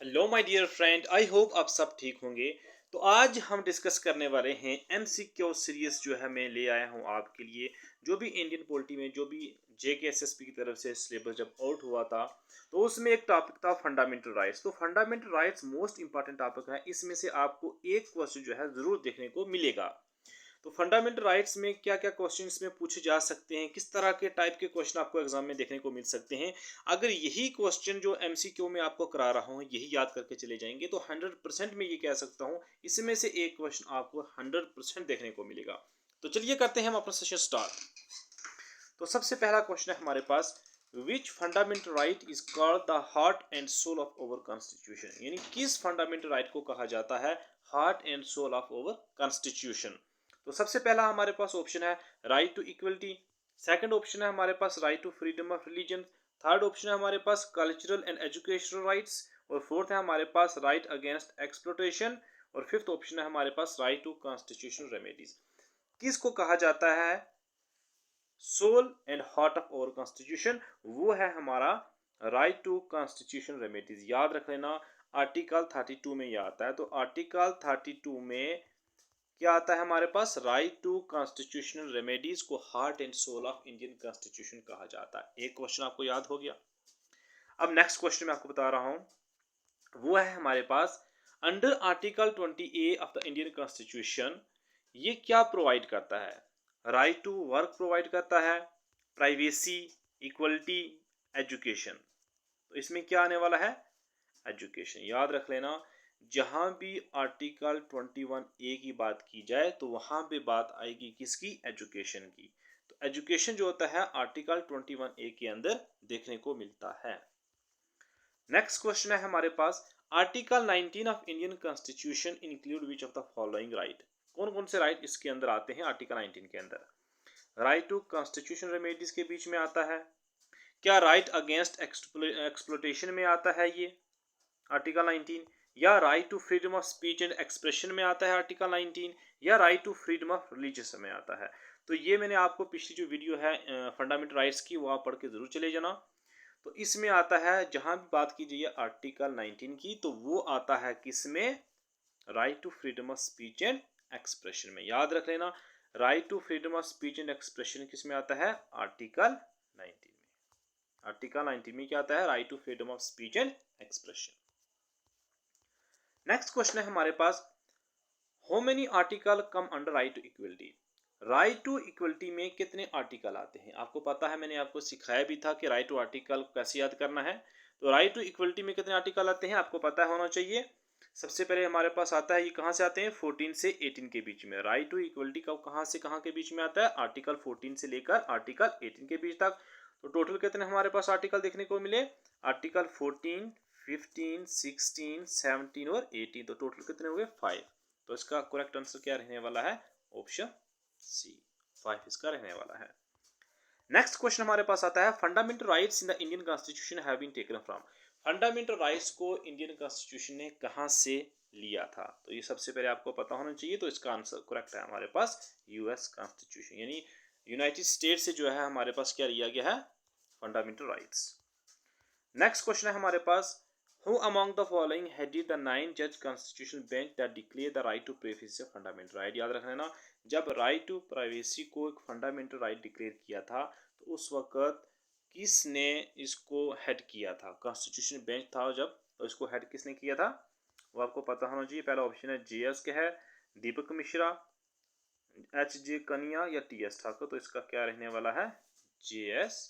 Hello my dear friend, I hope आप सब ठीक होंगे। तो आज हम डिस्कस करने वाले हैं एमसीक्यू सीरीज जो है मैं ले आया हूँ आपके लिए। जो भी इंडियन पॉलिटी में जो भी जेके एसएसपी की तरफ से सिलेबस जब आउट हुआ था तो उसमें एक टॉपिक था फंडामेंटल राइट्स। तो fundamental rights most important topic है, इसमें से आपको एक क्वेश्चन जो है ज़रूर देखने को मिलेगा। तो फंडामेंटल राइट्स में क्या क्या क्वेश्चन इसमें पूछे जा सकते हैं, किस तरह के टाइप के क्वेश्चन आपको एग्जाम में देखने को मिल सकते हैं। अगर यही क्वेश्चन जो एमसीक्यू में आपको करा रहा हूँ यही याद करके चले जाएंगे तो 100% मैं ये कह सकता हूँ इसमें से एक क्वेश्चन आपको 100% देखने को मिलेगा। तो चलिए करते हैं हम अपना सेशन स्टार्ट। तो सबसे पहला क्वेश्चन है हमारे पास, which fundamental right is called the heart and soul of our constitution, यानी किस फंडामेंटल राइट को कहा जाता है heart and soul of our constitution. तो सबसे पहला हमारे पास ऑप्शन है right to equality, second option है हमारे पास right to freedom of religion, third option है हमारे पास कल्चरल एंड एजुकेशनल राइट्स, और फोर्थ है हमारे पास राइट अगेंस्ट एक्सप्लोटेशन, और फिफ्थ ऑप्शन है हमारे पास राइट टू कॉन्स्टिट्यूशनल रेमेडीज। किसको कहा जाता है soul and heart of our constitution? वो है हमारा राइट टू कॉन्स्टिट्यूशन रेमेडीज। याद रख लेना, आर्टिकल 32 में यह आता है। तो आर्टिकल 32 में क्या आता है हमारे पास, राइट टू कॉन्स्टिट्यूशनल रेमेडीज को heart and soul of Indian constitution कहा जाता है। एक क्वेश्चन आपको याद हो गया। अब नेक्स्ट क्वेश्चन मैं आपको बता रहा हूं, वो है हमारे पास under article 20A of the Indian constitution ये क्या प्रोवाइड करता है? राइट टू वर्क प्रोवाइड करता है, प्राइवेसी, इक्वलिटी, एजुकेशन। तो इसमें क्या आने वाला है? एजुकेशन। याद रख लेना, जहां भी आर्टिकल 21A की बात की जाए तो वहां पे बात आएगी किसकी? एजुकेशन की। तो एजुकेशन जो होता है आर्टिकल 21A के अंदर देखने को मिलता है। नेक्स्ट क्वेश्चन है हमारे पास, article 19 of Indian constitution include which of the following right. कौन कौन से राइट इसके अंदर आते हैं आर्टिकल 19 के अंदर? राइट टू कॉन्स्टिट्यूशन रेमेडीज के बीच में आता है। क्या राइट अगेंस्ट एक्सप्लोटेशन में आता है ये आर्टिकल 19? या right to freedom of speech and expression में आता है आर्टिकल 19? या right to freedom of religious में आता है? तो ये मैंने आपको पिछली जो वीडियो है फंडामेंटल राइट्स की वो आप पढ़ के जरूर चले जाना। तो इसमें आता है, जहां भी बात की जाए आर्टिकल 19 की तो वो आता है किसमें? Right to freedom of speech and expression में। याद रख लेना, right to freedom of speech and expression किसमें आता है? आर्टिकल 19 में। आर्टिकल 19 में क्या आता है? Right to freedom of speech and expression. Next question है हमारे पास, how many article come under right to equality. Right to equality में कितने आर्टिकल आते हैं? आपको पता है, मैंने आपको सिखाया भी था कि राइट टू आर्टिकल कैसे याद करना है। तो राइट टू इक्वलिटी में कितने आर्टिकल आते हैं आपको पता होना चाहिए। सबसे पहले हमारे पास आता है, ये कहाँ से आते हैं? 14 से 18 के बीच में। राइट टू इक्वलिटी का कहाँ से कहाँ के बीच में आता है? आर्टिकल 14 से लेकर आर्टिकल 18 के बीच तक। तो टोटल कितने हमारे पास आर्टिकल देखने को मिले? आर्टिकल 14, 15, 16, 17 और 18। तो टोटल कितने हुए? 5। तो इसका करेक्ट आंसर क्या रहने वाला है? ऑप्शन सी, 5 इसका रहने वाला है। नेक्स्ट क्वेश्चन हमारे पास आता है, fundamental rights in the Indian constitution have been taken from. Fundamental rights को इंडियन कॉन्स्टिट्यूशन ने कहां से लिया था? तो ये सबसे पहले आपको पता होना चाहिए। तो इसका आंसर करेक्ट है हमारे पास यूएस कॉन्स्टिट्यूशन, यानी यूनाइटेड स्टेट से जो है हमारे पास क्या लिया गया है? Fundamental rights. नेक्स्ट क्वेश्चन है हमारे पास, Who among the following headed the 9-judge constitutional bench that declared the right to privacy a fundamental right? याद रखना ना, जब राइट टू प्राइवेसी को एक फंडामेंटल राइट डिक्लेयर किया था तो उस वक्त किसने इसको हेड किया था? कॉन्स्टिट्यूशन बेंच था जब, तो इसको हेड किसने किया था वो आपको पता होना चाहिए। पहला ऑप्शन है JS के है, दीपक मिश्रा, HJ कनिया या TS ठाकुर। तो इसका क्या रहने वाला है? JS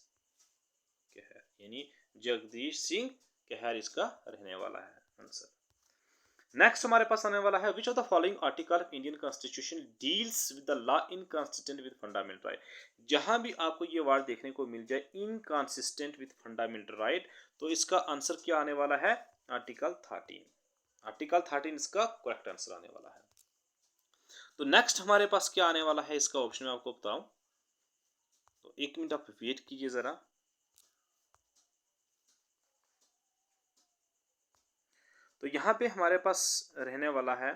के है, यानी जगदीश सिंह कहर इसका रहने वाला है आंसर। नेक्स्ट हमारे पास आने वाला है, which of the following article of Indian constitution deals with the law inconsistent with fundamental right. जहां भी आपको ये वर्ड देखने को मिल जाए इनकंसिस्टेंट विद फंडामेंटल राइट, तो इसका आंसर क्या आने वाला है? आर्टिकल 13। आर्टिकल 13 इसका करेक्ट आंसर आने वाला है। तो नेक्स्ट हमारे पास क्या आने वाला है इसका ऑप्शन में आपको बताऊं, तो एक मिनट आप वेट कीजिए जरा। तो यहाँ पे हमारे पास रहने वाला है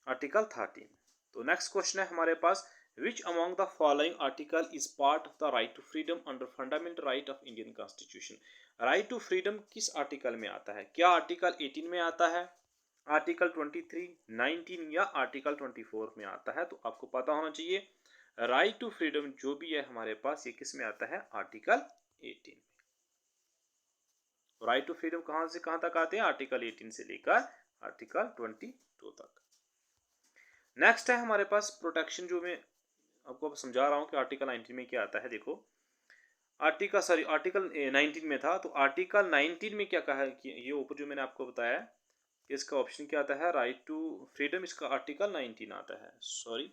आर्टिकल 13। तो नेक्स्ट क्वेश्चन है हमारे पास, which among the following article is part of the right to freedom under fundamental right of Indian constitution. Right to freedom किस आर्टिकल में आता है? क्या आर्टिकल 18 में आता है, आर्टिकल 23, 19 या आर्टिकल 24 में आता है? तो आपको पता होना चाहिए राइट टू फ्रीडम जो भी है हमारे पास ये किस में आता है? आर्टिकल 18 में। राइट टू फ्रीडम कहां से कहां तक आते हैं? आर्टिकल 18 से लेकर आर्टिकल 22 तक। नेक्स्ट है हमारे पास प्रोटेक्शन, जो मैं आपको समझा रहा हूं कि आर्टिकल 19 में क्या आता है। देखो आर्टिकल 19 में था, तो आर्टिकल 19 में क्या कहा है कि ये ऊपर जो मैंने आपको बताया कि इसका ऑप्शन क्या आता है? राइट टू फ्रीडम, इसका आर्टिकल 19 आता है। सॉरी,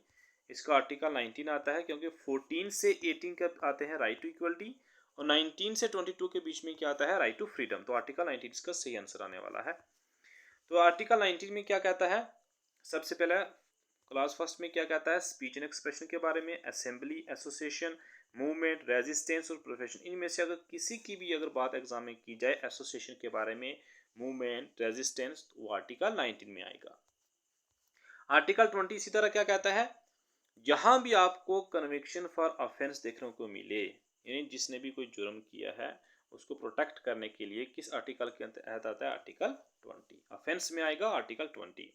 इसका आर्टिकल 19 आता है, क्योंकि 14 से 18 का आते हैं राइट टू इक्वलिटी, और 19 से 22 के बीच में क्या आता है? Right to freedom. तो आर्टिकल 19 इसका सही आंसर आने वाला है। तो आर्टिकल 19 में क्या कहता है? सबसे पहले क्लास फर्स्ट में क्या कहता है? स्पीच एंड एक्सप्रेशन के बारे में, असेंबली, एसोसिएशन, मूवमेंट, रेजिस्टेंस और प्रोफेशन। इनमें से अगर किसी की भी अगर बात एग्जाम में की जाए एसोसिएशन के बारे में, मूवमेंट, रेजिस्टेंस, तो वो आर्टिकल 19 में आएगा। आर्टिकल 20 इसी तरह क्या कहता है? जहां भी आपको कन्विक्शन फॉर ऑफेंस देखने को मिले, यानी जिसने भी कोई जुर्म किया है उसको प्रोटेक्ट करने के लिए किस आर्टिकल के तहत आता है? आर्टिकल 20 ऑफेंस में आएगा। आर्टिकल 20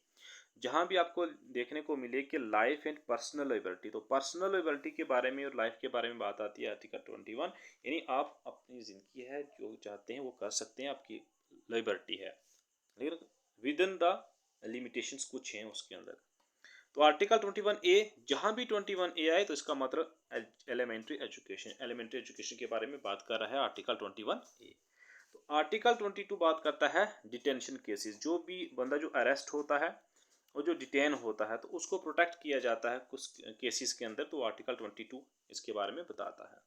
जहां भी आपको देखने को मिले कि लाइफ एंड पर्सनल लिबर्टी, तो पर्सनल लिबर्टी के बारे में और लाइफ के बारे में बात आती है आर्टिकल 21, यानी आप अपनी जिंदगी है जो चाहते हैं वो कर सकते हैं, आपकी लिबर्टी है, लेकिन विद इन द लिमिटेशंस कुछ हैं उसके अंदर। तो आर्टिकल 21A, जहां भी 21A आए तो इसका मतलब एलिमेंट्री एजुकेशन के बारे में बात कर रहा है आर्टिकल 21A। तो आर्टिकल 22 बात करता है डिटेंशन केसेस, जो भी बंदा जो अरेस्ट होता है और जो डिटेन होता है तो उसको प्रोटेक्ट किया जाता है कुछ केसेस के अंदर, तो आर्टिकल 22 इसके बारे में बताता है।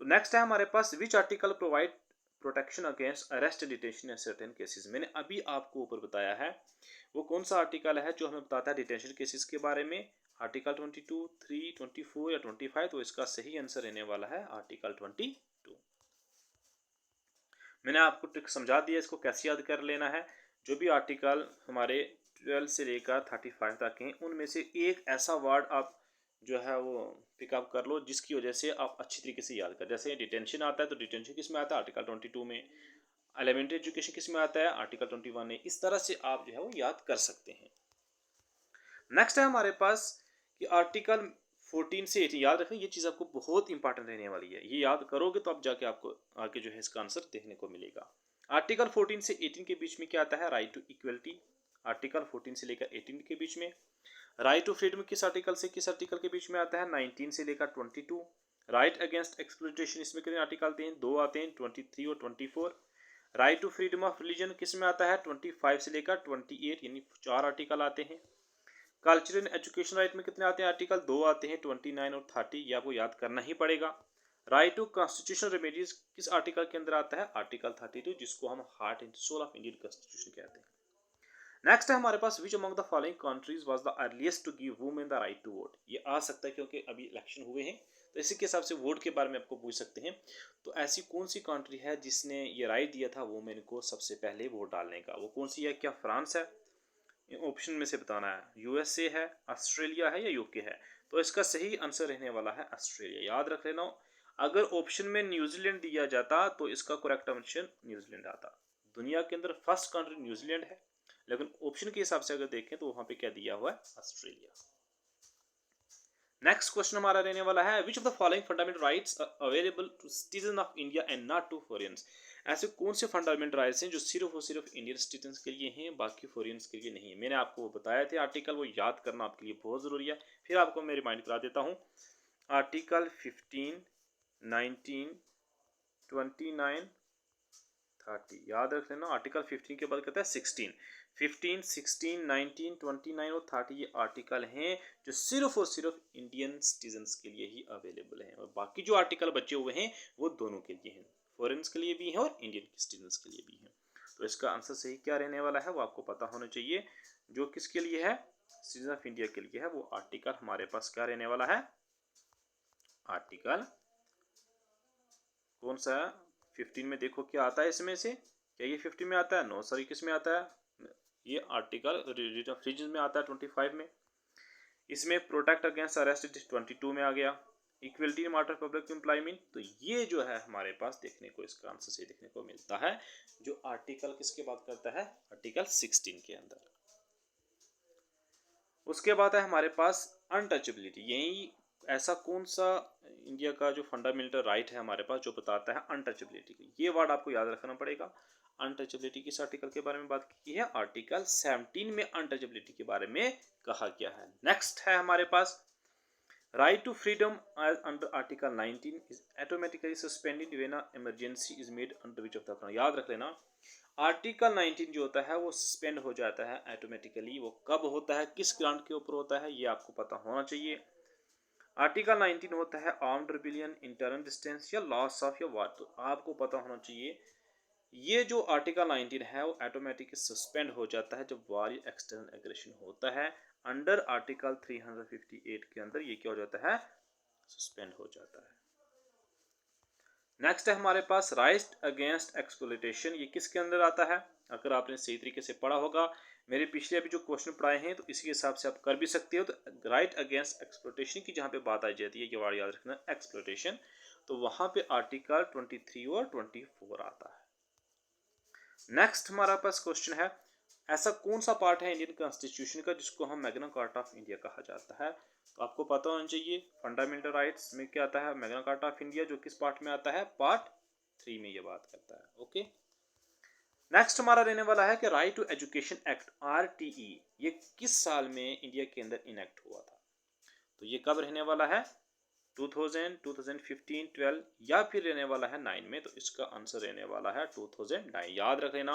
तो नेक्स्ट है हमारे पास which article provide protection against arrest detention in certain cases. मैंने अभी आपको ऊपर बताया है वो कौन सा आर्टिकल है जो हमें बताता है डिटेंशन केसेस के बारे में, आर्टिकल 22, 3, 24 या 25। तो इसका सही आंसर रहने वाला है आर्टिकल 22। मैंने आपको ट्रिक समझा दिया, इसको कैसे याद कर लेना है। जो भी आर्टिकल हमारे 12 से लेकर 35 तक हैं उनमें से एक ऐसा वर्ड आप जो है वो पिकअप कर लो जिसकी वजह से आप अच्छी तरीके से याद कर। जैसे डिटेंशन आता है तो डिटेंशन किस में आता है? आर्टिकल 22 में। एलिमेंट्री एजुकेशन किस में आता है? आर्टिकल 21 में। इस तरह से आप जो है वो याद कर सकते हैं। नेक्स्ट है हमारे पास कि आर्टिकल 14 से 18, याद रखें ये चीज़ आपको बहुत इंपॉर्टेंट रहने वाली है, ये याद करोगे तो अब जाके आपको आगे जो है इसका आंसर देखने को मिलेगा। आर्टिकल 14 से 18 के बीच में क्या आता है? Right to equality. आर्टिकल 14 से लेकर 18 के बीच में। राइट टू फ्रीडम किस आर्टिकल से किस आर्टिकल के बीच में आता है? 19 से लेकर 22। राइट अगेंस्ट एक्सप्लॉयटेशन, इसमें कितने आर्टिकल आते हैं? 2 आते हैं, 23 और 24। Right to freedom of religion किस में आता है? 25 से लेकर 28, यानी 4 आर्टिकल आते हैं। कल्चरल एजुकेशन राइट में कितने आते हैं? आर्टिकल 2 आते हैं, 29 और 30, ये आपको याद करना ही पड़ेगा। राइट टू कॉन्स्टिट्यूशनल रेमेडीज किस आर्टिकल के अंदर आता है? आर्टिकल 32, जिसको हम heart and soul of Indian constitution कहते हैं। नेक्स्ट है हमारे पास which among the following countries was the earliest to give women the right to vote. ये आ सकता है क्योंकि अभी इलेक्शन हुए हैं, तो इसी के हिसाब से वोट के बारे में आपको पूछ सकते हैं। तो ऐसी कौन सी कंट्री है जिसने ये राइट दिया था वुमेन को सबसे पहले वोट डालने का? वो कौन सी है? क्या फ्रांस है? ऑप्शन में से बताना है। यूएसए है, ऑस्ट्रेलिया है या यूके है? तो इसका सही आंसर रहने वाला है ऑस्ट्रेलिया। याद रख लेना, अगर ऑप्शन में न्यूजीलैंड दिया जाता तो इसका करेक्ट आंसर न्यूजीलैंड आता। दुनिया के अंदर फर्स्ट कंट्री न्यूजीलैंड है, लेकिन ऑप्शन के हिसाब से अगर देखें तो वहां पे क्या दिया हुआ है? ऑस्ट्रेलिया। नेक्स्ट क्वेश्चन हमारा रहने वाला है which of the following fundamental rights available to citizen of India and not to foreigners. ऐसे कौन से फंडामेंटल राइट्स हैं जो सिर्फ और सिर्फ इंडियन सिटीजन के लिए हैं, बाकी फॉरेनर्स के लिए नहीं है? मैंने आपको बताया थे आर्टिकल, वो याद करना आपके लिए बहुत ज़रूरी है। फिर आपको मैं रिमाइंड करा देता हूँ। आर्टिकल 15, 19, 29, 30 याद रख लेना। आर्टिकल 15 के बाद कहता है 16, 19, 29 और 30 ये आर्टिकल हैं जो सिर्फ और सिर्फ इंडियन सिटीजन्स के लिए ही अवेलेबल हैं, और बाकी जो आर्टिकल बचे हुए हैं वो दोनों के लिए हैं, फॉरेनर्स के लिए भी हैं और इंडियन सिटीजन्स के लिए भी हैं। तो इसका आंसर सही क्या रहने वाला है वो आपको पता होना चाहिए। जो किसके लिए है? सिटीजन ऑफ इंडिया के लिए है। वो आर्टिकल हमारे पास क्या रहने वाला है? आर्टिकल कौन सा है? 15 में देखो क्या आता है इसमें से, क्या ये 15 में आता है? नो सॉरी, किस में आता है? ये आर्टिकल रीजन में आता है 25 में। इसमें प्रोटेक्ट अगेंस्ट अरेस्ट 22 में आ गया। इक्वलिटी इन मैटर पब्लिक एम्प्लॉयमेंट, तो ये जो है हमारे पास देखने को इसका आंसर से देखने को मिलता है, जो आर्टिकल किसके बात करता है, आर्टिकल 16 के अंदर। उसके बाद है हमारे पास अनटचेबिलिटी। यही ऐसा कौन सा इंडिया का जो फंडामेंटल राइट है हमारे पास जो बताता है अनटचेबिलिटी की, ये वर्ड आपको याद रखना पड़ेगा। अनटचेबिलिटी किस आर्टिकल के बारे में बात की है, आर्टिकल 17 में अनटचेबिलिटी के बारे में कहा गया है। नेक्स्ट है हमारे पास right to freedom under article 19 is automatically suspended when emergency is made under which of the, याद रख लेना आर्टिकल 19 जो होता है वो सस्पेंड हो जाता है ऑटोमेटिकली। वो कब होता है, किस ग्राउंड के ऊपर होता है, ये आपको पता होना चाहिए। आर्टिकल 19 होता है आर्म्ड रिबेलियन, इंटरनल डिस्टेंस या लॉस ऑफ या वार, तो आपको पता होना चाहिए ये जो आर्टिकल 19 है वो ऑटोमेटिकली सस्पेंड हो जाता है जब वार या एक्सटर्नल एग्रेशन होता है। अंडर आर्टिकल 358 के अंदर ये क्या हो जाता है, सस्पेंड हो जाता है। नेक्स्ट है हमारे पास राइट अगेंस्ट एक्सप्लॉयटेशन, ये किसके अंदर आता है, अगर आपने सही तरीके से पढ़ा होगा, मेरे पिछले अभी जो क्वेश्चन पढ़ाए हैं तो इसी हिसाब से आप कर भी सकते हो। तो राइट अगेंस्ट एक्सप्लॉयटेशन की जहाँ पे बात आ जाती है, ये वर्ड याद रखना एक्सप्लॉयटेशन, तो वहाँ पे आर्टिकल 23 और 24 आता है। नेक्स्ट हमारा पास क्वेश्चन है ऐसा कौन सा पार्ट है इंडियन कॉन्स्टिट्यूशन का जिसको हम मैग्ना कार्टा ऑफ इंडिया कहा जाता है, तो आपको पता होना चाहिए फंडामेंटल राइट्स में क्या आता है, मैग्ना कार्टा ऑफ इंडिया जो किस पार्ट में आता है, पार्ट 3 में ये बात करता है। ओके, नेक्स्ट हमारा रहने वाला है कि right to education act RTE, ये किस साल में इंडिया के अंदर इनेक्ट हुआ था, तो ये कब रहने वाला है, 2000, 2015, 12 या फिर रहने वाला है 9 में, तो इसका आंसर रहने वाला है 2009। याद रख लेना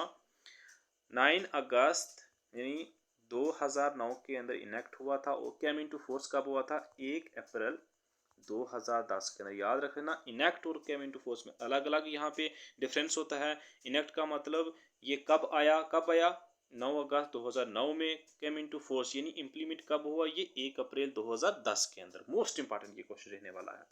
9 अगस्त यानी 2009 के अंदर इनेक्ट हुआ था। वो कैम इनटू फोर्स कब हुआ था, 1 अप्रैल 2010 के अंदर। याद रखना इनेक्ट और कैम इनटू फोर्स में अलग अलग यहाँ पे डिफरेंस होता है। इनेक्ट का मतलब ये कब आया, 9 अगस्त 2009 में, कैम इनटू फोर्स यानी इम्प्लीमेंट कब हुआ, ये 1 अप्रैल 2010 के अंदर। मोस्ट इंपॉर्टेंट ये क्वेश्चन रहने वाला है।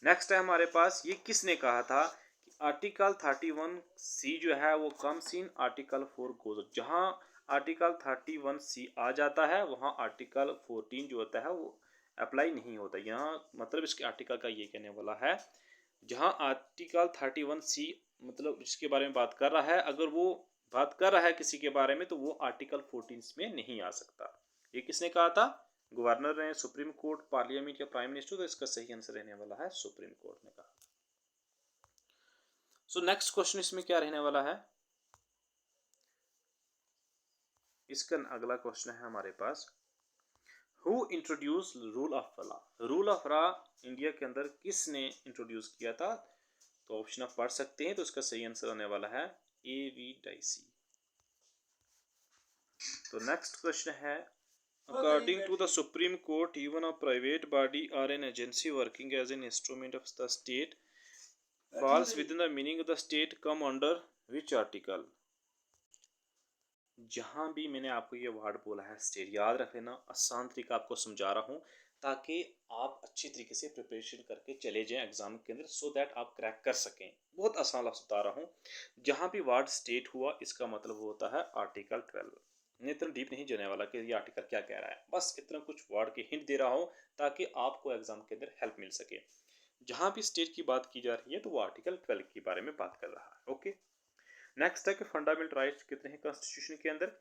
नेक्स्ट है हमारे पास ये किसने कहा था कि आर्टिकल 31C जो है वो कम्स इन आर्टिकल 4 गोज, जहां आर्टिकल 31C आ जाता है वहां आर्टिकल 14 जो होता है वो अप्लाई नहीं होता। यहाँ मतलब इसके आर्टिकल का ये कहने वाला है, जहां आर्टिकल 31C मतलब जिसके बारे में बात कर रहा है, अगर वो बात कर रहा है किसी के बारे में तो वो आर्टिकल 14 में नहीं आ सकता। ये किसने कहा था, गवर्नर ने, सुप्रीम कोर्ट, पार्लियामेंट या प्राइम मिनिस्टर, तो इसका सही आंसर रहने वाला है सुप्रीम कोर्ट ने कहा। सो नेक्स्ट क्वेश्चन इसमें क्या रहने वाला है, इसका अगला क्वेश्चन है हमारे पास who introduce rule of law, rule of law India के अंदर किसने इंट्रोड्यूस किया था, तो ऑप्शन आप पढ़ सकते हैं, तो इसका सही आंसर होने वाला है A.V. डाइसी। तो नेक्स्ट क्वेश्चन है According to the Supreme Court, even a private body or an agency working as an instrument of the state falls within the meaning of the state come under which article? जहां भी मैंने आपको ये word बोला है state, याद रख लेना, आसान तरीका आपको समझा रहा हूँ ताकि आप अच्छी तरीके से प्रिपरेशन करके चले जाएं एग्जाम के अंदर, सो दैट आप क्रैक कर सकें। बहुत आसान लफ्ज़ बता रहा हूँ, जहां भी वर्ड स्टेट हुआ इसका मतलब होता है आर्टिकल 12। मैं इतना डीप नहीं जाने वाला कि ये आर्टिकल क्या कह रहा है, बस इतना कुछ वर्ड के हिंट दे रहा हूँ ताकि आपको एग्जाम के अंदर हेल्प मिल सके। जहां भी स्टेट की बात की जा रही है तो वो आर्टिकल 12 के बारे में बात कर रहा है। ओके, नेक्स्ट है कि फंडामेंटल राइट्स कितने हैं कॉन्स्टिट्यूशन के अंदर,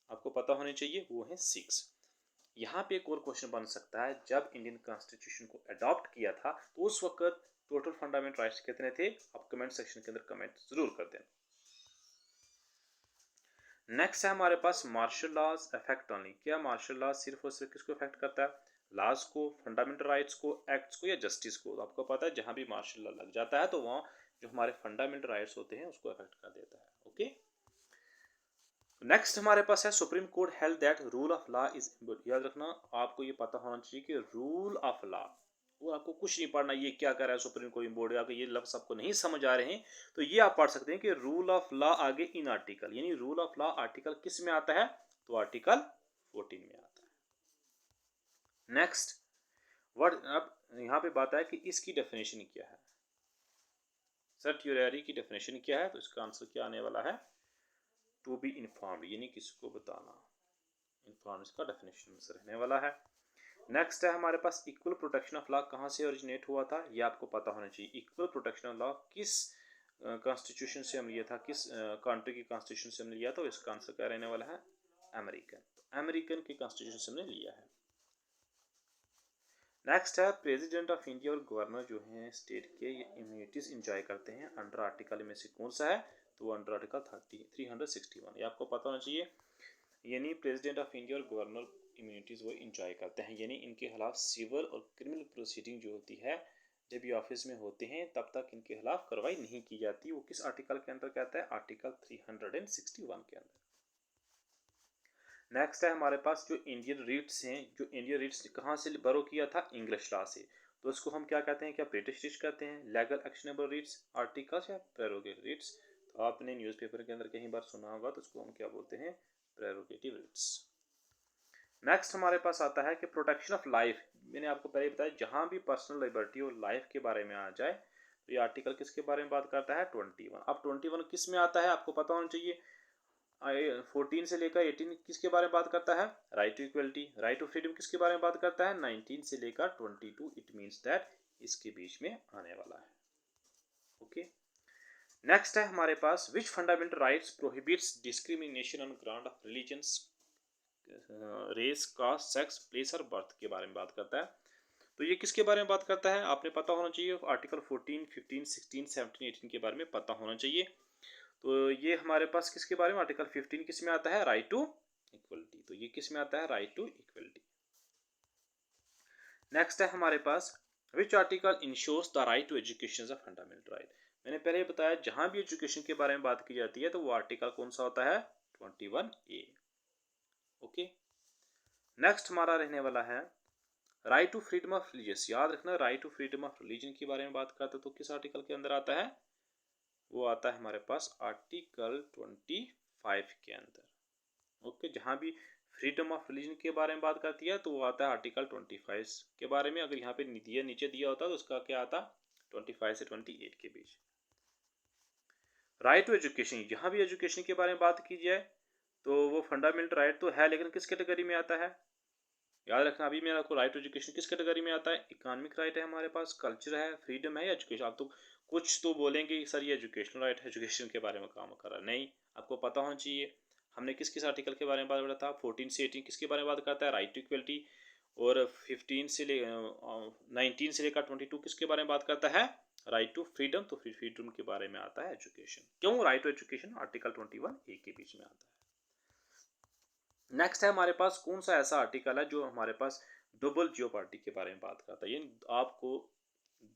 आपको पता होने चाहिए, वो है 6। यहाँ पे एक और क्वेश्चन बन सकता है, जब इंडियन कॉन्स्टिट्यूशन को अडॉप्ट किया था तो उस वक्त टोटल फंडामेंटल राइट्स कितने थे, आप कमेंट सेक्शन के अंदर कमेंट जरूर कर देना। नेक्स्ट है हमारे पास मार्शल लॉज इफेक्ट ओनली, क्या मार्शल लॉज सिर्फ और सिर्फ किसको इफेक्ट करता है, लॉज को, फंडामेंटल राइट्स को, एक्ट्स को या जस्टिस को, तो आपको पता है जहां भी मार्शल लॉ लग जाता है तो वहां जो हमारे फंडामेंटल राइट्स होते हैं उसको इफेक्ट कर देता है। ओके, नेक्स्ट हमारे पास है supreme court held that rule of law is, याद रखना आपको ये पता होना चाहिए कि रूल ऑफ लॉ, वो आपको कुछ नहीं पढ़ना ये क्या कर रहा है सुप्रीम कोर्ट बोर्ड, आपको ये लफ्ज आपको नहीं समझ आ रहे हैं तो ये आप पढ़ सकते हैं कि रूल ऑफ लॉ आगे इन आर्टिकल, यानी रूल ऑफ लॉ आर्टिकल किस में आता है, तो आर्टिकल 14 में आता है। नेक्स्ट वर्ड, अब यहाँ पे बात है कि इसकी डेफिनेशन क्या है, सर्टियोररी की डेफिनेशन क्या है, तो इसका आंसर क्या आने वाला है, टू बी इन्फॉर्म्ड, यानी किसको बताना, इन्फॉर्म इसका डेफिनेशन रहने वाला है। नेक्स्ट है हमारे पास इक्वल प्रोटेक्शन ऑफ लॉ कहाँ से ओरिजिनेट हुआ था, ये आपको पता होना चाहिए। इक्वल प्रोटेक्शन ऑफ लॉ किस कॉन्स्टिट्यूशन से हम लिया था, किस कंट्री की कॉन्स्टिट्यूशन से हमने लिया था, इसका आंसर क्या रहने वाला है, अमेरिकन। अमेरिकन की कॉन्स्टिट्यूशन से हमने लिया है। नेक्स्ट है प्रेसिडेंट ऑफ इंडिया और गवर्नर जो हैं स्टेट के ये इम्यूनिटीज इंजॉय करते हैं अंडर आर्टिकल में से कौन सा है, तो वो अंडर आर्टिकल 361, ये आपको पता होना चाहिए। यानी प्रेसिडेंट ऑफ इंडिया और गवर्नर इम्यूनिटीज़ वो इंजॉय करते हैं, यानी इनके खिलाफ सिविल और क्रिमिनल प्रोसीडिंग जो होती है जब ये ऑफिस में होते हैं तब तक इनके खिलाफ कार्रवाई नहीं की जाती। वो किस आर्टिकल के अंदर कहता है, आर्टिकल 361 के अंदर। नेक्स्ट है हमारे पास जो इंडियन रिट्स हैं, जो इंडियन रिट्स कहाँ से बरो किया था, इंग्लिश लॉ से, तो इसको हम क्या कहते हैं, क्या ब्रिटिश रिट्स कहते हैं, लीगल एक्शनेबल रिट्स, आर्टिकल्स या प्रेरोगेटिव रिट्स। तो आपने न्यूज़पेपर के अंदर कहीं बार सुना होगा, तो उसको हम क्या बोलते हैं, प्रेरोगेटिव रिट्स। नेक्स्ट हमारे पास आता है कि प्रोटेक्शन ऑफ लाइफ। मैंने आपको पहले बताया जहां भी पर्सनल लिबर्टी और लाइफ के बारे में आ जाए तो ये आर्टिकल किसके बारे में बात करता है, 21। अब 21 किस में आता है आपको पता होना चाहिए। 14 से लेकर 18 किसके बारे में बात करता है, right to equality. Right to freedom किसके बारे में बात करता है, 19 से लेकर 22। इट मीन्स दैट इसके बीच में आने वाला है। ओके। नेक्स्ट है हमारे पास which fundamental rights prohibits discrimination on ground of religion, race, caste, sex, place और बर्थ के बारे में बात करता है। तो ये किसके बारे में बात करता है, आपने पता होना चाहिए, आर्टिकल 14, 15, 16, 17, 18 के बारे में पता होना चाहिए। तो ये हमारे पास किसके बारे में, आर्टिकल 15 किस में आता है, राइट टू इक्वलिटी। तो ये किस में आता है, राइट टू इक्वलिटी। नेक्स्ट है हमारे पास which article insures the right to education is a fundamental right. मैंने पहले बताया जहां भी एजुकेशन के बारे में बात की जाती है तो वो आर्टिकल कौन सा होता है, 21A। ओके। नेक्स्ट हमारा रहने वाला है right to freedom of religious. याद रखना, right to freedom of religion के बारे में बात करते तो किस आर्टिकल के अंदर आता है, वो आता है हमारे पास आर्टिकल 25 के अंदर। ओके। जहां भी फ्रीडम ऑफ रिलीजन के बारे में बात करती है तो वो आता है आर्टिकल 25 के बारे में। अगर यहाँ पे नीचे दिया होता तो उसका क्या आता, 25 से 28 के बीच। राइट टू एजुकेशन, जहां भी एजुकेशन के बारे में बात की जाए तो वो फंडामेंटल राइट तो है, लेकिन किस कैटेगरी में आता है, याद रखना। अभी मेरा आपको राइट टू एजुकेशन किस कैटेगरी में आता है, इकोनॉमिक राइट है हमारे पास, कल्चर है, फ्रीडम है या एजुकेशन। आप तो कुछ तो बोलेंगे सर ये एजुकेशनल राइट है, एजुकेशन के बारे में काम कर रहा है, नहीं, आपको पता होना चाहिए हमने किस किस आर्टिकल के बारे में बात करा था। 14 से 18 किसके बारे में बात करता है, राइट टू इक्वलिटी। और 15 से 19 से लेकर 22 किसके बारे में बात करता है, राइट टू फ्रीडम। तो फिर फ्रीडम के बारे में आता है एजुकेशन। क्यों, right to education article 21A के बीच में आता है। नेक्स्ट है हमारे पास कौन सा ऐसा आर्टिकल है जो हमारे पास डबल जियोपार्डी के बारे में बात करता है, यानी आपको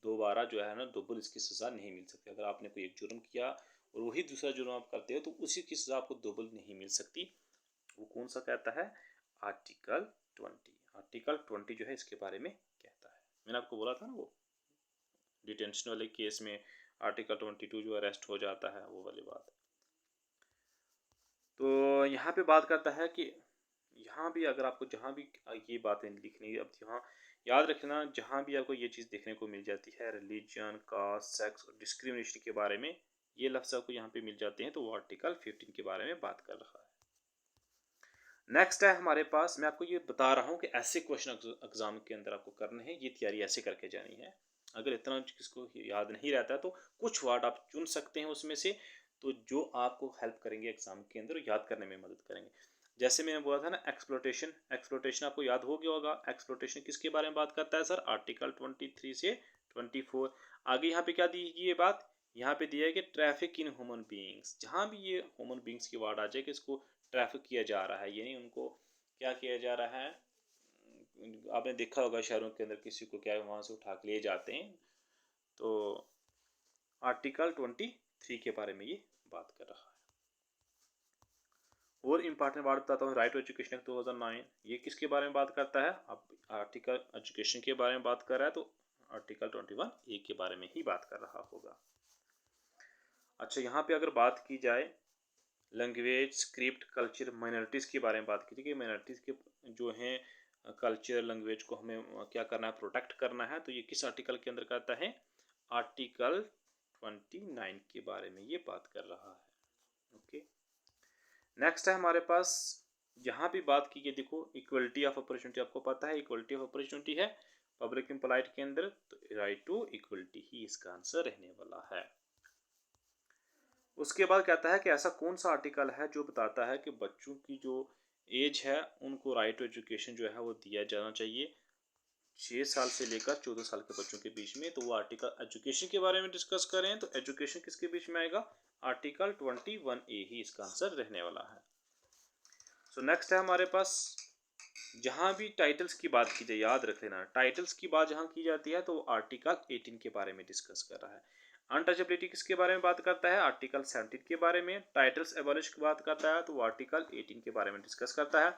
दोबारा जो है ना डबल इसकी सज़ा नहीं मिल सकती। अगर आपने कोई एक जुर्म किया और वही दूसरा जुर्म आप करते हो तो उसी की सज़ा आपको डबल नहीं मिल सकती। वो कौन सा कहता है, आर्टिकल 20। आर्टिकल 20 जो है इसके बारे में कहता है। मैंने आपको बोला था ना वो डिटेंशन वाले केस में आर्टिकल 22 जो अरेस्ट हो जाता है, वो वाली बात। तो यहाँ पे बात करता है कि यहाँ भी अगर आपको जहाँ भी ये बातें लिखनी, अब यहाँ याद रखना जहाँ भी आपको ये चीज़ देखने को मिल जाती है, रिलीजन, कास्ट, सेक्स और डिस्क्रिमिनेशन के बारे में ये लफ्ज़ आपको यहाँ पे मिल जाते हैं, तो वो आर्टिकल 15 के बारे में बात कर रहा है। नेक्स्ट है हमारे पास, मैं आपको ये बता रहा हूँ कि ऐसे क्वेश्चन एग्जाम के अंदर आपको करने हैं, ये तैयारी ऐसे करके जानी है। अगर इतना किसको याद नहीं रहता है तो कुछ वर्ड आप चुन सकते हैं उसमें से, तो जो आपको हेल्प करेंगे एग्जाम के अंदर, याद करने में मदद करेंगे। जैसे मैंने बोला था ना एक्सप्लोटेशन, एक्सप्लोटेशन आपको याद हो गया होगा। एक्सप्लोटेशन किसके बारे में बात करता है सर, आर्टिकल 23 से 24। आगे यहाँ पे क्या दी ये बात, यहाँ पे दिया है कि ट्रैफिक इन ह्यूमन बीइंग्स। जहाँ भी ये ह्यूमन बीइंग्स की वर्ड आ जाए कि इसको ट्रैफिक किया जा रहा है, यानी उनको क्या किया जा रहा है। आपने देखा होगा शहरों के अंदर किसी को क्या वहाँ से उठा के ले जाते हैं, तो आर्टिकल 23 के बारे में ये बात कर रहा है। और इम्पॉर्टेंट बात बताता हूँ, राइट टू एजुकेशन एक्ट 2009, ये किसके बारे में बात करता है, अब आर्टिकल एजुकेशन के बारे में बात कर रहा है तो आर्टिकल 21A के बारे में ही बात कर रहा होगा। अच्छा, यहाँ पे अगर बात की जाए लैंग्वेज, स्क्रिप्ट, कल्चर, माइनॉरिटीज़ के बारे में बात की थी कि माइनॉरिटीज़ के जो हैं कल्चर, लैंग्वेज को हमें क्या करना है, प्रोटेक्ट करना है। तो ये किस आर्टिकल के अंदर कहता है, आर्टिकल 29 के बारे में ये बात कर रहा है। ओके। नेक्स्ट है हमारे पास यहाँ भी बात की गई, देखो इक्वलिटी ऑफ अपॉर्चुनिटी, आपको पता है इक्वलिटी ऑफ अपॉर्चुनिटी है पब्लिक इम्प्लॉयड के अंदर, तो राइट टू इक्वलिटी ही इसका आंसर रहने वाला है। उसके बाद कहता है कि ऐसा कौन सा आर्टिकल है जो बताता है कि बच्चों की जो एज है उनको राइट टू एजुकेशन जो है वो दिया जाना चाहिए 6 साल से लेकर 14 साल के बच्चों के बीच में। तो वो आर्टिकल एजुकेशन के बारे में डिस्कस करें तो एजुकेशन किसके बीच में आएगा, आर्टिकल 21A ही इसका आंसर रहने वाला है। सो नेक्स्ट है हमारे पास, जहाँ भी टाइटल्स की बात की जाए याद रख लेना, टाइटल्स की बात जहाँ की जाती है तो आर्टिकल 18 के बारे में डिस्कस कर रहा है। अनटचेबिलिटी किसके बारे में बात करता है, आर्टिकल 17 के बारे में। टाइटल्स एबॉलिश की बात करता है तो वो आर्टिकल 18 के बारे में डिस्कस करता है।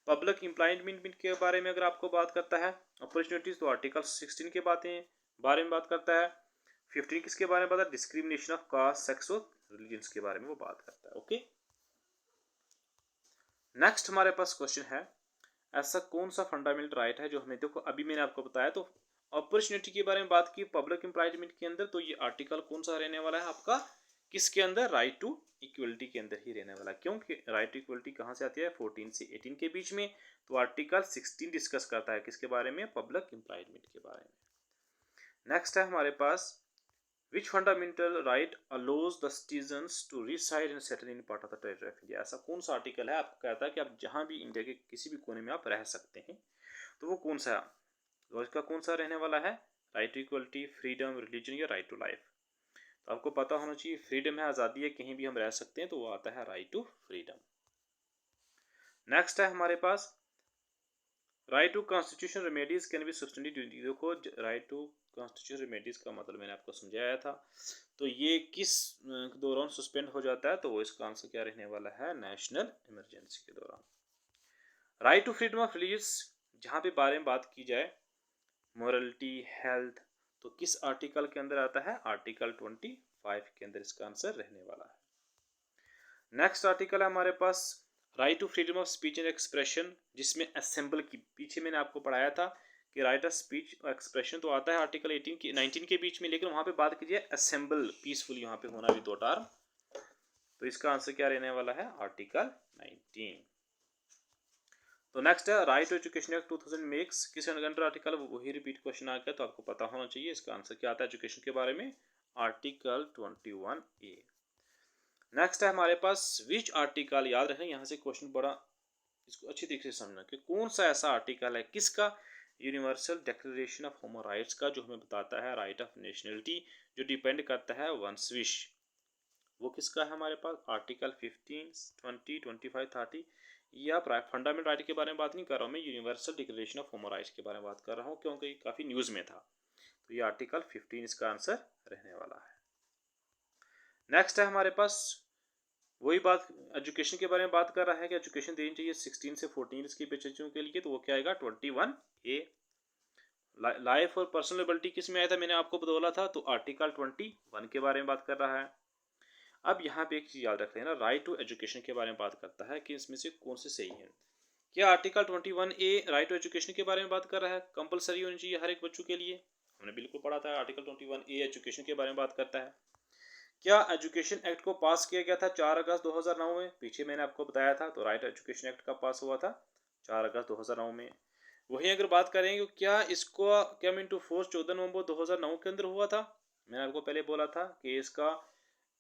पब्लिक एम्प्लॉयमेंट के बारे में अगर आपको बात करता है अपॉर्चुनिटीज, तो आर्टिकल 16 के बारे में बात करता है। 15 किसके बारे में बात है, डिस्क्रिमिनेशन ऑफ कास्ट, सेक्स और रिलीजन्स के बारे में वो बात करता है। ओके, नेक्स्ट हमारे पास क्वेश्चन है, ऐसा कौन सा फंडामेंटल राइट है जो हमें, देखो अभी मैंने आपको बताया तो अपॉर्चुनिटी के बारे में बात की पब्लिक एम्प्लॉयमेंट के अंदर, तो ये आर्टिकल कौन सा रहने वाला है आपका, किसके अंदर, राइट टू इक्वलिटी के अंदर ही रहने वाला है। क्योंकि राइट टू इक्वलिटी कहाँ से आती है, 14 से 18 के बीच में। तो आर्टिकल 16 डिस्कस करता है किसके बारे में, पब्लिक एम्प्लॉयमेंट के बारे में। नेक्स्ट है हमारे पास, Which fundamental right allows the citizens to reside and settle in part of the territory of India? ऐसा कौन सा आर्टिकल है आपको कहता है कि आप जहाँ भी इंडिया के किसी भी कोने में आप रह सकते हैं, तो वो कौन सा, तो इसका कौन सा रहने वाला है, right to equality, freedom, religion या राइट टू लाइफ। तो आपको पता होना चाहिए फ्रीडम है, आज़ादी है, कहीं भी हम रह सकते हैं, तो वो आता है राइट टू फ्रीडम। नेक्स्ट है हमारे पास, right to constitution remedies can be substantive. देखो राइट टू कॉन्स्टिट्यूशन रेमेडीज का मतलब मैंने आपको समझाया था, तो ये किस दौरान सस्पेंड हो जाता है, तो वो इसका आंसर क्या रहने वाला है, नेशनल इमरजेंसी के दौरान। Right to freedom of religious, जहाँ पे बारे में बात की जाए मोरलिटी, हेल्थ, तो किस आर्टिकल के अंदर आता है, आर्टिकल 25 के अंदर इसका आंसर रहने वाला है। नेक्स्ट आर्टिकल है हमारे पास, right to freedom of speech and expression, जिसमें असेंबल की, पीछे मैंने आपको पढ़ाया था कि राइट ऑफ स्पीच एक्सप्रेशन तो आता है आर्टिकल 18 की 19 के बीच में, लेकिन वहाँ पे बात कीजिए असेंबल पीसफुली, यहाँ पे होना भी 2 टर्म, तो इसका आंसर क्या रहने वाला है, आर्टिकल 19। तो नेक्स्ट है, right to education act 2000 makes किस अंडर आर्टिकल, वही रिपीट क्वेश्चन आ गया तो आपको पता होना चाहिए इसका आंसर क्या आता है एजुकेशन के बारे में, आर्टिकल 21A। नेक्स्ट है हमारे पास, विच आर्टिकल, याद रखें यहाँ से क्वेश्चन बड़ा, इसको अच्छी तरीके से समझना कि कौन सा ऐसा आर्टिकल है किसका, universal declaration of human rights का, जो हमें बताता है राइट ऑफ नेशनलिटी, जो डिपेंड करता है वंस विश, वो किसका है हमारे पास, आर्टिकल 15, 20, 25, 30। या फंडामेंटल राइट के बारे में बात नहीं कर रहा हूँ मैं, universal declaration of human rights के बारे में बात कर रहा हूँ, क्योंकि काफ़ी न्यूज़ में था। तो ये आर्टिकल 15 इसका आंसर रहने वाला है। नेक्स्ट है हमारे पास, वही बात एजुकेशन के बारे में बात कर रहा है कि एजुकेशन देनी चाहिए 16 से 14 इसके बच्चों के लिए, तो वो क्या आएगा 21A। लाइफ और पर्सनल लिबर्टी किस में आया था, मैंने आपको बोला था, तो आर्टिकल 21 के बारे में बात कर रहा है। अब यहाँ पे एक चीज़ याद रख लेना, राइट टू एजुकेशन के बारे में बात करता है कि इसमें से कौन से सही है। क्या article 21A right to education के बारे में बात कर रहा है, कंपलसरी होनी चाहिए हर एक बच्चों के लिए, हमने बिल्कुल पढ़ा था आर्टिकल 21A एजुकेशन के बारे में बात करता है। क्या एजुकेशन एक्ट को पास किया गया था 4 अगस्त 2009 में, पीछे मैंने आपको बताया था, तो राइट एजुकेशन एक्ट का पास हुआ था 4 अगस्त 2009 में। वहीं अगर बात करेंगे क्या इसको कम इनटू फोर्स 14 नवंबर 2009 के अंदर हुआ था, मैंने आपको पहले बोला था कि इसका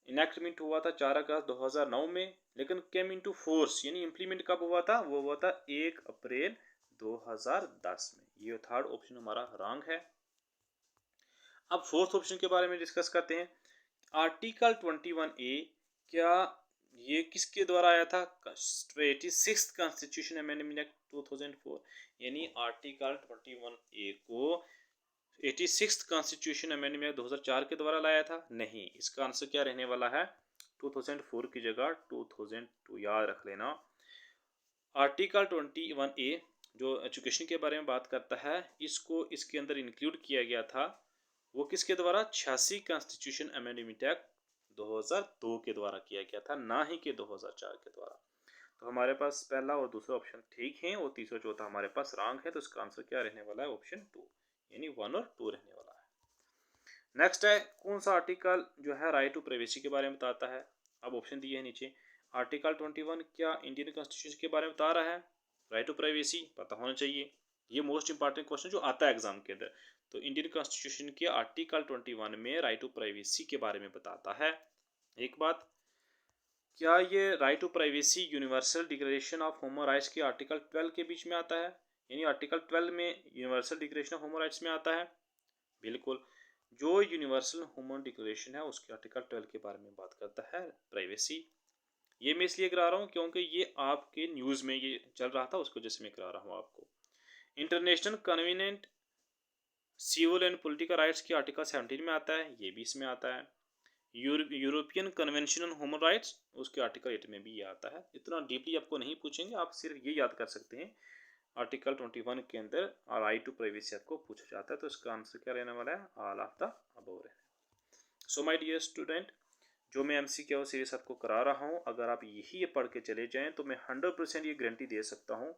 इनैक्टमेंट हुआ था 4 अगस्त 2009 में, लेकिन केम इनटू फोर्स यानी इम्प्लीमेंट कब हुआ था, वो हुआ था 1 अप्रैल 2010 में। ये थर्ड ऑप्शन हमारा रॉन्ग है। अब फोर्थ ऑप्शन के बारे में डिस्कस करते हैं, आर्टिकल 21A क्या ये किसके द्वारा आया था, 86th कॉन्स्टिट्यूशन अमेंडमेंट एक्ट 2004, यानी आर्टिकल 21A को 86th कॉन्स्टिट्यूशन अमेंडमेंट 2004 के द्वारा लाया था, नहीं, इसका आंसर क्या रहने वाला है, 2004 की जगह 2002 याद रख लेना। आर्टिकल 21A जो एजुकेशन के बारे में बात करता है, इसको इसके अंदर इंक्लूड किया गया था, वो किसके द्वारा, 86 कॉन्स्टिट्यूशन अमेंडमेंट एक्ट 2002 के द्वारा किया गया था, ना ही कि 2004 के द्वारा। तो हमारे पास पहला और दूसरा ऑप्शन ठीक है और तीसरा चौथा हमारे पास रॉन्ग है, तो इसका आंसर क्या रहने वाला है, ऑप्शन 2 यानी 1 और 2 रहने वाला है। नेक्स्ट है, कौन सा आर्टिकल जो है राइट टू प्राइवेसी के बारे में बताता है, अब ऑप्शन दिए हैं नीचे, आर्टिकल 21 क्या इंडियन कॉन्स्टिट्यूशन के बारे में बता रहा है? राइट टू प्राइवेसी पता होना चाहिए, ये मोस्ट इंपॉर्टेंट क्वेश्चन जो आता है एग्जाम के अंदर। तो इंडियन कॉन्स्टिट्यूशन के आर्टिकल 21 में राइट टू प्राइवेसी के बारे में बताता है। एक बात, क्या ये right to privacy universal declaration of human rights के आर्टिकल 12 के बीच में आता है? यानी आर्टिकल 12 में universal declaration of human rights में आता है? बिल्कुल, जो यूनिवर्सल ह्यूमन डिक्लेरेशन है उसके आर्टिकल 12 के बारे में बात करता है प्राइवेसी। ये मैं इसलिए करा रहा हूँ क्योंकि ये आपके न्यूज़ में ये चल रहा था, उसको जैसे मैं करा रहा हूँ आपको। International covenant civil and political rights के आर्टिकल 17 में आता है, ये भी इसमें आता है। European convention on human rights उसके आर्टिकल 8 में भी ये आता है। इतना डीपली आपको नहीं पूछेंगे, आप सिर्फ ये याद कर सकते हैं आर्टिकल 21 के अंदर राइट टू प्राइवेसी आपको पूछा जाता है, तो इसका आंसर क्या रहने वाला है? ऑल ऑफ द अबव रहने। सो माय डियर स्टूडेंट, जो मैं MCQ सीरीज आपको करा रहा हूँ, अगर आप यही पढ़ के चले जाएँ तो मैं 100% ये गारंटी दे सकता हूँ।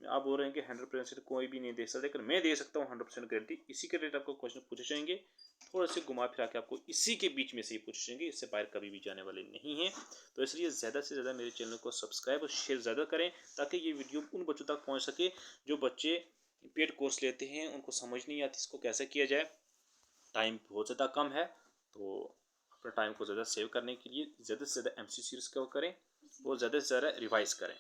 आप बोल रहे हैं कि 100% कोई भी नहीं दे सकता, लेकिन मैं दे सकता हूँ 100% गारंटी। इसी के रिलेटेड आपको क्वेश्चन पूछे जाएंगे, थोड़े से घुमा फिरा के आपको इसी के बीच में से ही पूछे जाएंगे, इससे बाहर कभी भी जाने वाले नहीं हैं। तो इसलिए ज़्यादा से ज़्यादा मेरे चैनल को सब्सक्राइब और शेयर ज़्यादा करें, ताकि ये वीडियो उन बच्चों तक पहुँच सके जो बच्चे पेड कोर्स लेते हैं, उनको समझ नहीं आती इसको कैसे किया जाए। टाइम बहुत ज़्यादा कम है, तो अपने टाइम को ज़्यादा सेव करने के लिए ज़्यादा से ज़्यादा MC सीरीज़ को करें और ज़्यादा से ज़्यादा रिवाइज़ करें।